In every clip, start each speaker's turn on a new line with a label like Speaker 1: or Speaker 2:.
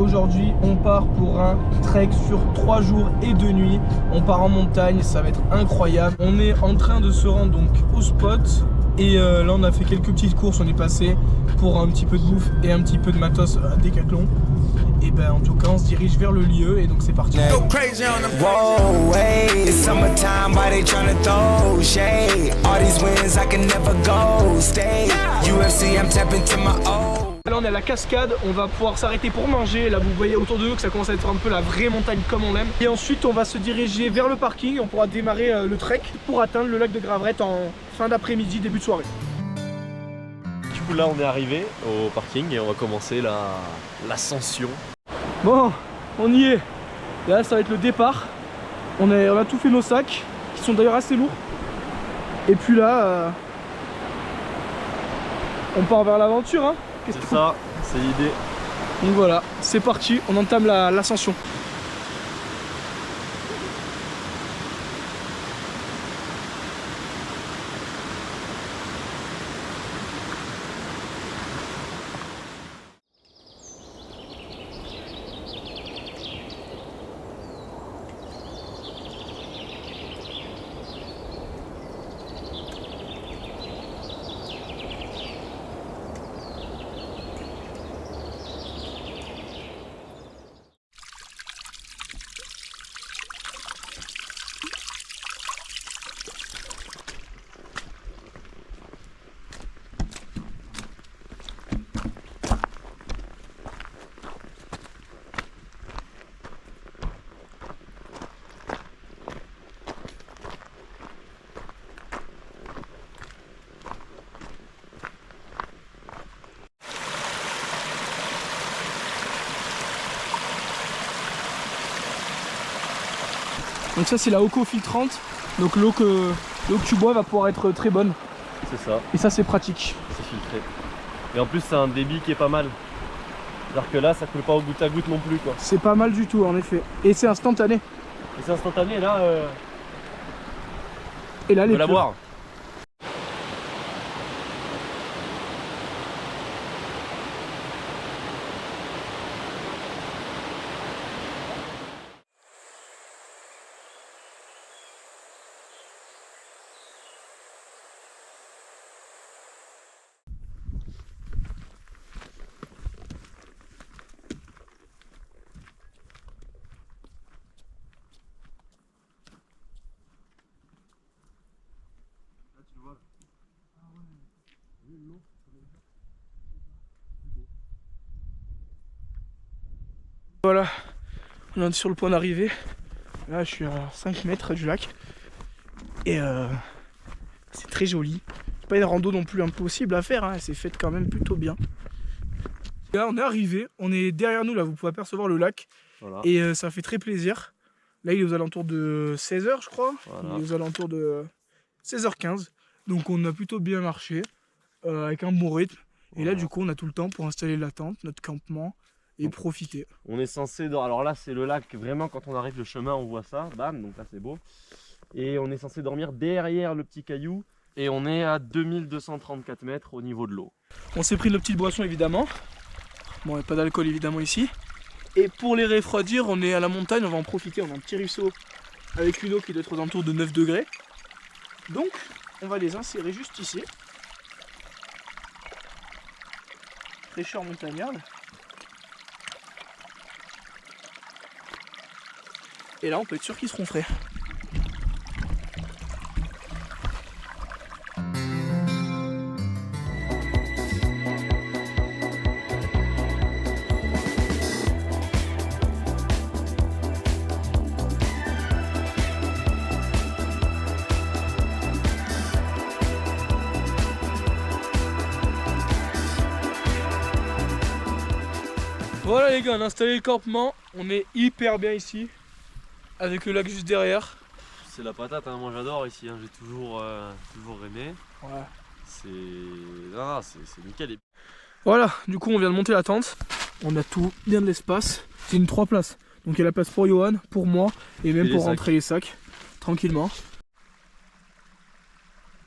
Speaker 1: aujourd'hui on part pour un trek sur 3 jours et 2 nuits. On part en montagne, ça va être incroyable. On est en train de se rendre donc au spot. Et là on a fait quelques petites courses, on est passé pour un petit peu de bouffe et un petit peu de matos à Decathlon. Et ben en tout cas on se dirige vers le lieu et donc c'est parti. Là on est à la cascade, on va pouvoir s'arrêter pour manger. Là vous voyez autour de nous que ça commence à être un peu la vraie montagne comme on l'aime. Et ensuite on va se diriger vers le parking, on pourra démarrer le trek pour atteindre le lac de Graverette en fin d'après-midi, début de soirée.
Speaker 2: Du coup là on est arrivé au parking et on va commencer l'ascension.
Speaker 1: Bon, on y est. Et là ça va être le départ. On a tout fait nos sacs, qui sont d'ailleurs assez lourds. Et puis là, on part vers l'aventure hein.
Speaker 2: C'est ça, c'est l'idée.
Speaker 1: Donc voilà, c'est parti, on entame l'ascension. Donc ça c'est la Oco filtrante, donc l'eau que tu bois va pouvoir être très bonne.
Speaker 2: C'est ça.
Speaker 1: Et ça c'est pratique.
Speaker 2: C'est filtré. Et en plus c'est un débit qui est pas mal. C'est-à-dire que là ça coule pas au goutte à goutte non plus quoi.
Speaker 1: C'est pas mal du tout en effet. Et c'est instantané.
Speaker 2: Et c'est instantané là.
Speaker 1: Et là
Speaker 2: on
Speaker 1: les
Speaker 2: peut la boire.
Speaker 1: Voilà, on est sur le point d'arrivée. Là je suis à 5 mètres du lac. Et c'est très joli. C'est pas une rando non plus impossible à faire, hein. Elle s'est faite quand même plutôt bien. Là on est arrivé, on est derrière nous là, vous pouvez apercevoir le lac. Voilà. Et ça fait très plaisir. Là il est aux alentours de 16 h je crois. Voilà. Il est aux alentours de 16h15. Donc on a plutôt bien marché, avec un bon rythme. Et voilà. Là du coup on a tout le temps pour installer la tente, notre campement. Et profiter. On est censé dormir.
Speaker 2: Alors là c'est le lac, vraiment quand on arrive le chemin on voit ça, bam, donc là c'est beau. Et on est censé dormir derrière le petit caillou. Et on est à 2234 mètres au niveau de l'eau.
Speaker 1: On s'est pris nos petites boissons évidemment. Bon, il n'y a pas d'alcool évidemment ici. Et pour les refroidir, on est à la montagne, on va en profiter. On a un petit ruisseau avec une eau qui doit être aux alentours de 9 degrés. Donc on va les insérer juste ici. Fraîcheur montagnarde. Et là on peut être sûr qu'ils seront frais. Voilà les gars, on a installé le campement, on est hyper bien ici. Avec le lac juste derrière.
Speaker 2: C'est la patate, hein. Moi j'adore ici, hein. J'ai toujours aimé.
Speaker 1: Ouais.
Speaker 2: C'est nickel.
Speaker 1: Voilà, du coup on vient de monter la tente. On a tout, bien de l'espace. C'est une 3 places. Donc il y a la place pour Johan, pour moi et même pour rentrer les sacs. Tranquillement.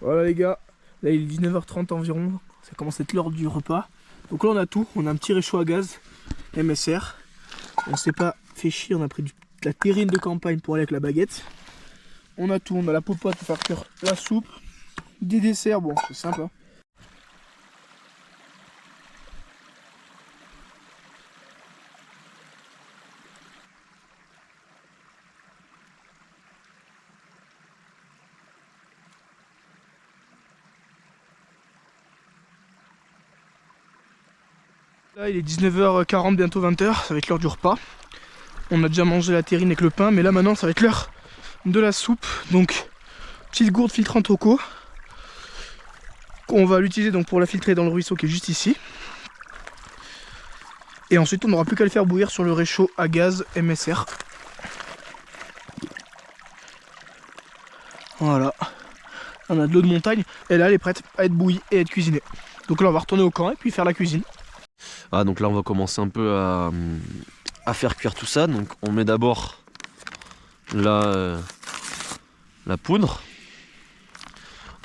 Speaker 1: Voilà les gars, là il est 19h30 environ. Ça commence à être l'heure du repas. Donc là on a tout, on a un petit réchaud à gaz, MSR. On s'est pas fait chier, on a pris de la terrine de campagne pour aller avec la baguette. On a tout, on a la popote pour faire cuire la soupe, des desserts, bon c'est sympa. Là il est 19h40, bientôt 20h, ça va être l'heure du repas. On a déjà mangé la terrine avec le pain, mais là maintenant ça va être l'heure de la soupe. Donc petite gourde filtrante au co. On va l'utiliser donc pour la filtrer dans le ruisseau qui est juste ici. Et ensuite on n'aura plus qu'à le faire bouillir sur le réchaud à gaz MSR. Voilà. On a de l'eau de montagne et là elle est prête à être bouillie et à être cuisinée. Donc là on va retourner au camp et puis faire la cuisine.
Speaker 2: Ah, donc là on va commencer un peu à faire cuire tout ça. Donc on met d'abord la poudre.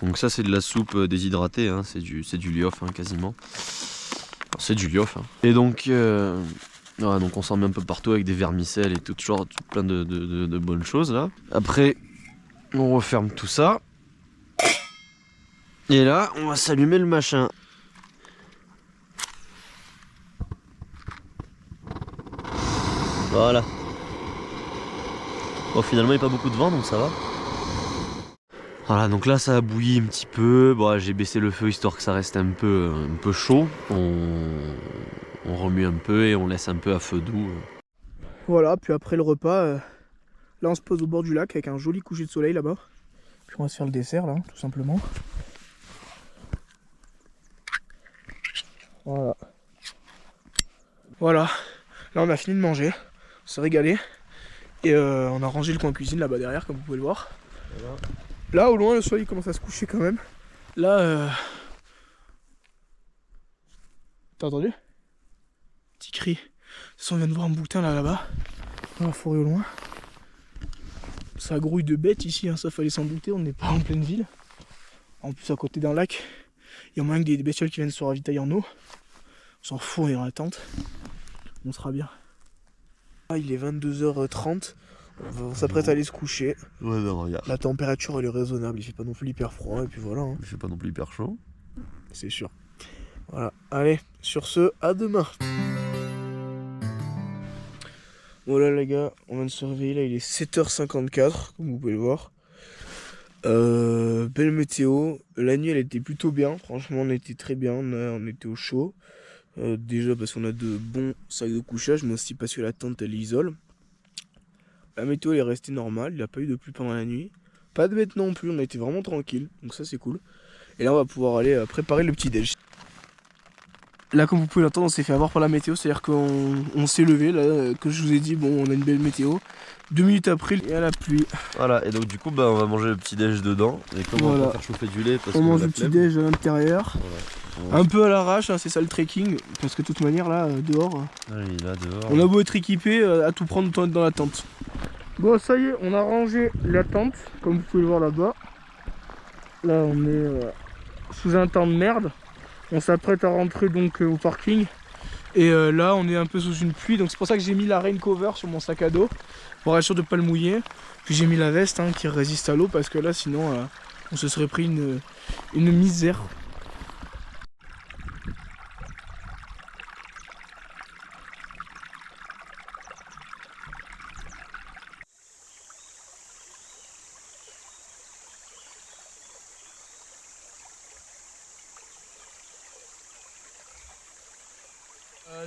Speaker 2: Donc ça c'est de la soupe déshydratée, hein. C'est du liof hein, quasiment. Enfin, c'est du liof. Hein. Et donc, voilà, donc on s'en met un peu partout avec des vermicelles et tout plein de bonnes choses là. Après on referme tout ça. Et là on va s'allumer le machin. Voilà. Bon, finalement il n'y a pas beaucoup de vent donc ça va. Voilà, donc là ça a bouilli un petit peu. Bon, j'ai baissé le feu histoire que ça reste un peu chaud. On remue un peu et on laisse un peu à feu doux.
Speaker 1: Voilà, puis après le repas, là on se pose au bord du lac avec un joli coucher de soleil là-bas. Puis on va se faire le dessert là, tout simplement. Voilà. Voilà, là on a fini de manger, on s'est régalé. Et on a rangé le coin cuisine là-bas derrière, comme vous pouvez le voir. Voilà. Là au loin le soleil commence à se coucher quand même. Là, t'as entendu? Petit cri. De toute façon on vient de voir un boutin là-bas, dans la forêt au loin. Ça grouille de bêtes ici, hein, ça fallait s'en douter, on n'est pas en pleine ville. En plus à côté d'un lac, il y a moyen que des bestioles qui viennent se ravitailler en eau. On s'en fout, on est dans la tente. On sera bien. Ah, il est 22h30, on s'apprête à aller se coucher.
Speaker 2: Ouais, non, regarde.
Speaker 1: La température elle est raisonnable, il fait pas non plus hyper froid et puis voilà. Hein.
Speaker 2: Il fait pas non plus hyper chaud.
Speaker 1: C'est sûr. Voilà, allez, sur ce, à demain. Voilà les gars, on vient de se réveiller, là il est 7h54, comme vous pouvez le voir. Belle météo, la nuit elle était plutôt bien, franchement on était très bien, on était au chaud. Déjà parce qu'on a de bons sacs de couchage, mais aussi parce que la tente elle isole. La météo elle est restée normale, il n'y a pas eu de pluie pendant la nuit. Pas de bête non plus, on a été vraiment tranquille, donc ça c'est cool. Et là on va pouvoir aller préparer le petit déj. Là comme vous pouvez l'entendre on s'est fait avoir par la météo, c'est à dire qu'on s'est levé là, que je vous ai dit bon on a une belle météo. 2 minutes après il y a la pluie.
Speaker 2: Voilà, et donc du coup bah on va manger le petit déj dedans. Et comme on va faire chauffer du lait parce
Speaker 1: on mange
Speaker 2: a
Speaker 1: le petit déj à l'intérieur. Voilà. Un peu à l'arrache, hein, c'est ça le trekking, parce que de toute manière là dehors,
Speaker 2: là, dehors
Speaker 1: on a beau être équipé, à tout prendre autant être dans la tente. Bon ça y est, on a rangé la tente, comme vous pouvez le voir là-bas. Là on est sous un temps de merde. On s'apprête à rentrer donc au parking. Et là on est un peu sous une pluie, donc c'est pour ça que j'ai mis la rain cover sur mon sac à dos pour être sûr de ne pas le mouiller. Puis j'ai mis la veste hein, qui résiste à l'eau parce que là sinon on se serait pris une misère.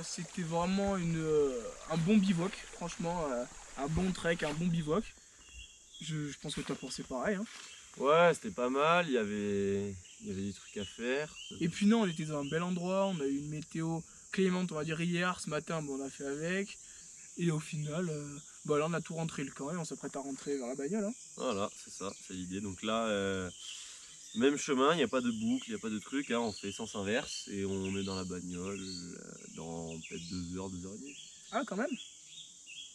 Speaker 1: C'était vraiment un bon bivouac, franchement, un bon trek, un bon bivouac. Je pense que tu as pensé pareil. Hein.
Speaker 2: Ouais, c'était pas mal, il y avait des trucs à faire.
Speaker 1: Et puis non, on était dans un bel endroit, on a eu une météo clémente, on va dire hier, ce matin, bon, on a fait avec. Et au final, bah là on a tout rentré le camp et on s'apprête à rentrer vers la bagnole. Hein.
Speaker 2: Voilà, c'est ça, c'est l'idée. Donc là, même chemin, il n'y a pas de boucle, il n'y a pas de truc, hein, on fait sens inverse et on est dans la bagnole dans peut-être 2 heures, 2h30.
Speaker 1: Ah quand même.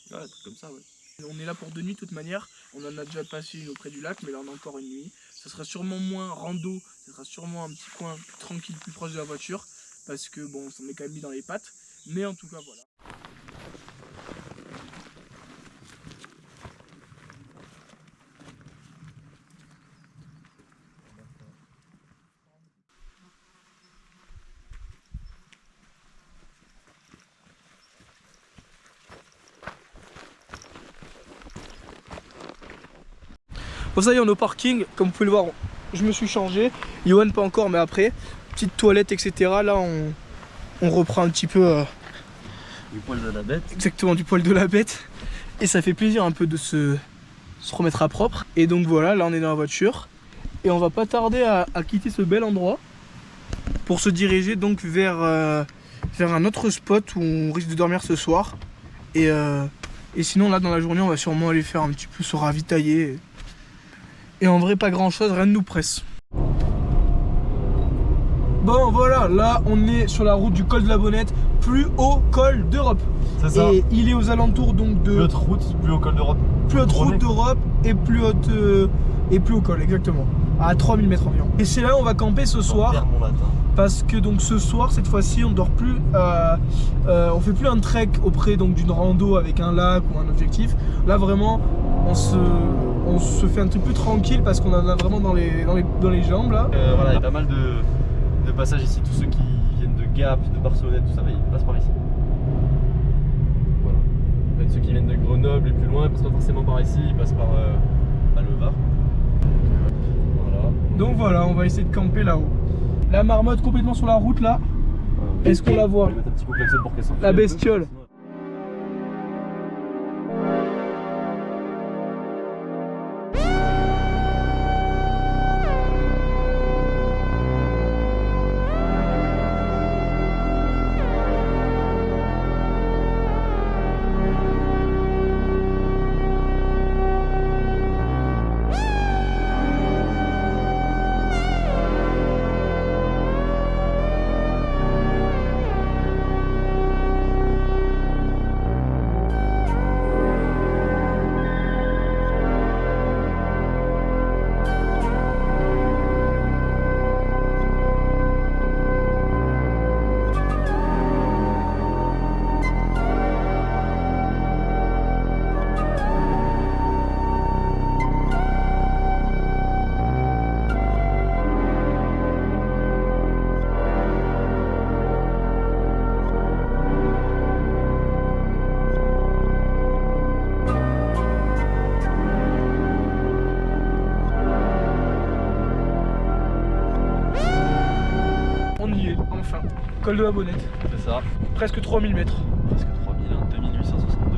Speaker 2: Ouais, un truc comme ça, ouais.
Speaker 1: On est là pour 2 nuits de toute manière, on en a déjà passé une auprès du lac, mais là on a encore une nuit. Ça sera sûrement moins rando, ça sera sûrement un petit coin plus tranquille, plus proche de la voiture, parce que bon, on s'en est quand même mis dans les pattes, mais en tout cas voilà. Bon ça y est, on est au parking, comme vous pouvez le voir, je me suis changé. Johan pas encore, mais après, petite toilette, etc. Là on reprend un petit peu...
Speaker 2: Du poil de la bête.
Speaker 1: Exactement, du poil de la bête. Et ça fait plaisir un peu de se remettre à propre. Et donc voilà, là on est dans la voiture. Et on va pas tarder à quitter ce bel endroit pour se diriger donc vers un autre spot où on risque de dormir ce soir. Et sinon là dans la journée on va sûrement aller faire un petit peu se ravitailler. Et en vrai pas grand chose, rien ne nous presse. Bon voilà, là on est sur la route du col de la Bonnette, plus haut col d'Europe.
Speaker 3: C'est ça.
Speaker 1: Et il est aux alentours donc de...
Speaker 3: Plus haute route, plus haut col d'Europe.
Speaker 1: Plus haute route d'Europe et plus haute et plus haut col, exactement. À 3000 mètres environ. Et c'est là où on va camper ce soir. Parce que donc ce soir, cette fois-ci, on dort plus. On fait plus un trek auprès donc d'une rando avec un lac ou un objectif. Là vraiment, on se fait un truc plus tranquille parce qu'on en a vraiment dans les jambes là.
Speaker 3: Voilà, il y a pas mal de passages ici. Tous ceux qui viennent de Gap, de Barcelonnette, tout ça, ils passent par ici. Voilà. En fait, ceux qui viennent de Grenoble et plus loin, ils passent pas forcément par ici, ils passent par le Var. Voilà.
Speaker 1: Donc voilà, on va essayer de camper là-haut. La marmotte complètement sur la route là. Est-ce qu'on la voit?
Speaker 3: On va mettre un petit coup de klaxon pour qu'elle s'enfuit.
Speaker 1: La bestiole. Enfin, col de la Bonnette.
Speaker 3: C'est ça.
Speaker 1: Presque 3000 mètres.
Speaker 3: Presque 3000, 2862.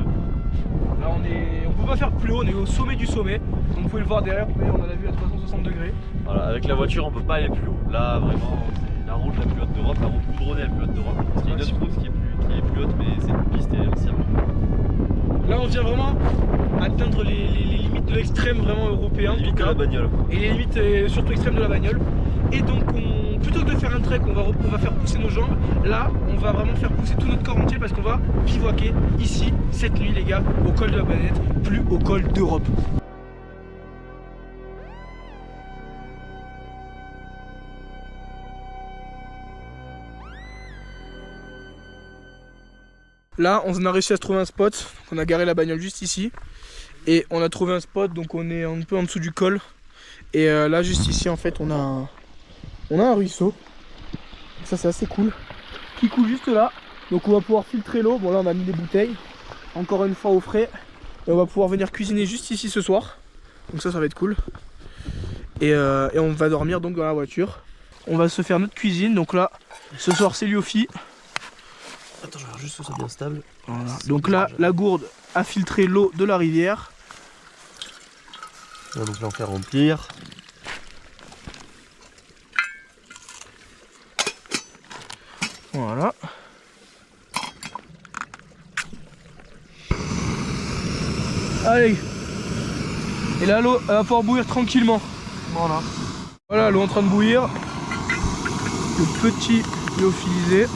Speaker 1: Là on peut pas faire plus haut, on est au sommet du sommet. Donc vous pouvez le voir derrière, mais on a la vue à 360 degrés.
Speaker 3: Voilà, avec la voiture on peut pas aller plus haut. Là vraiment c'est la route la plus haute d'Europe, la route goudronnée la plus haute d'Europe. Parce qu'il y a une autre route qui est plus haute, mais c'est une piste et ancienne.
Speaker 1: Là on vient vraiment atteindre les limites de l'extrême vraiment européen.
Speaker 3: Les limites de la bagnole.
Speaker 1: Et les limites surtout extrêmes de la bagnole. Et donc plutôt que de faire un trek, on va faire pousser nos jambes. Là, on va vraiment faire pousser tout notre corps entier parce qu'on va bivouaquer ici, cette nuit les gars, au col de la Bonnette, plus au col d'Europe. Là, on a réussi à se trouver un spot. Donc on a garé la bagnole juste ici. Et on a trouvé un spot, donc on est un peu en dessous du col. Et là, juste ici, en fait, on a un ruisseau. Ça, c'est assez cool. Qui coule juste là. Donc on va pouvoir filtrer l'eau. Bon, là, on a mis des bouteilles. Encore une fois au frais. Et on va pouvoir venir cuisiner juste ici ce soir. Donc ça va être cool. Et on va dormir donc dans la voiture. On va se faire notre cuisine. Donc là, ce soir, c'est Lyofi.
Speaker 3: Attends, je regarde juste que ça soit bien stable.
Speaker 1: Voilà. Donc là, la gourde a filtré l'eau de la rivière.
Speaker 3: On va donc là on fait remplir.
Speaker 1: Voilà. Allez. Et là, l'eau va pouvoir bouillir tranquillement. Voilà. Voilà, l'eau en train de bouillir. Le petit lyophilisé.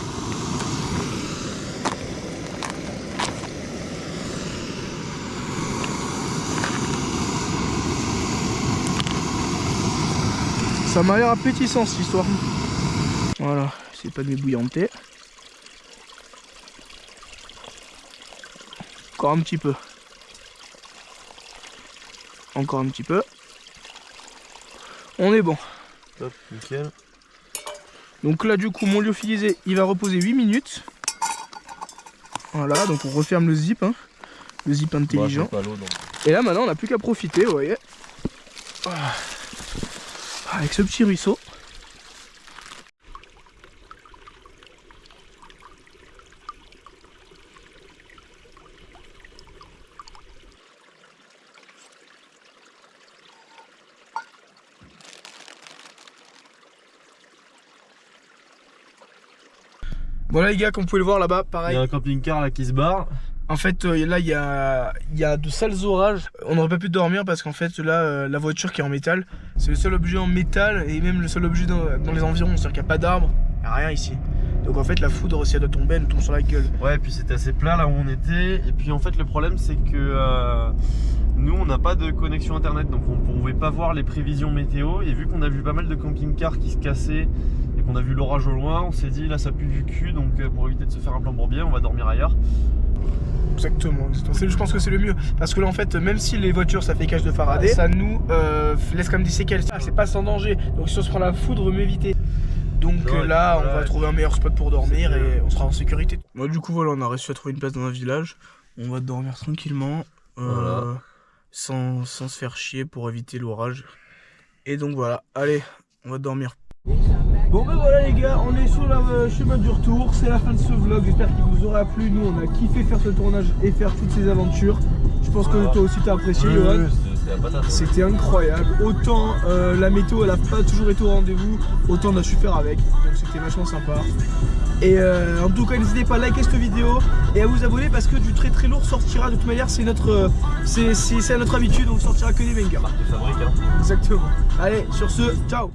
Speaker 1: Ça m'a l'air appétissant cette histoire. Voilà, c'est pas de m'ébouillanter. Encore un petit peu. Encore un petit peu. On est bon.
Speaker 3: Top, nickel.
Speaker 1: Donc là du coup mon lyophilisé il va reposer 8 minutes. Voilà, donc on referme le zip, hein. Le zip intelligent.
Speaker 3: Moi, pas l'eau, donc.
Speaker 1: Et là maintenant on n'a plus qu'à profiter, vous voyez. Avec ce petit ruisseau. Voilà les gars, comme vous pouvez le voir là-bas,
Speaker 3: Il
Speaker 1: pareil.
Speaker 3: y a un camping-car là qui se barre.
Speaker 1: En fait, là, il y a de sales orages. On n'aurait pas pu dormir parce qu'en fait, là, la voiture qui est en métal, c'est le seul objet en métal et même le seul objet dans les environs. C'est-à-dire qu'il n'y a pas d'arbres, il n'y a rien ici. Donc en fait, la foudre, si elle doit tomber, elle nous tombe sur la gueule.
Speaker 3: Ouais, et puis c'était assez plat là où on était. Et puis en fait, le problème c'est que nous on n'a pas de connexion internet, donc on ne pouvait pas voir les prévisions météo. Et vu qu'on a vu pas mal de camping-cars qui se cassaient et qu'on a vu l'orage au loin, on s'est dit là ça pue du cul, donc pour éviter de se faire un plan bourbier, on va dormir ailleurs.
Speaker 1: Exactement. Je pense que c'est le mieux. Parce que là, en fait, même si les voitures, ça fait cage de Faraday, ça nous laisse quand même des séquelles. C'est pas sans danger. Donc si on se prend la foudre, mieux éviter. Donc
Speaker 3: Ouais,
Speaker 1: là,
Speaker 3: voilà,
Speaker 1: on va trouver un meilleur spot pour dormir
Speaker 3: c'est
Speaker 1: et on sera en sécurité. Moi, du coup, voilà, on a réussi à trouver une place dans un village. On va dormir tranquillement,
Speaker 3: Voilà.
Speaker 1: sans se faire chier pour éviter l'orage. Et donc voilà, allez, on va dormir. Bon ben voilà les gars, on est sur le chemin du retour, c'est la fin de ce vlog, j'espère qu'il vous aura plu. Nous on a kiffé faire ce tournage et faire toutes ces aventures. Je pense que toi aussi t'as apprécié, Johan. C'était incroyable, autant la météo elle a pas toujours été au rendez-vous, autant on a su faire avec, donc c'était vachement sympa. Et en tout cas n'hésitez pas à liker cette vidéo et à vous abonner parce que du très très lourd sortira. De toute manière c'est notre c'est à notre habitude, on sortira que des bangers.
Speaker 3: Marque de fabrique, hein.
Speaker 1: Exactement. Allez sur ce, ciao.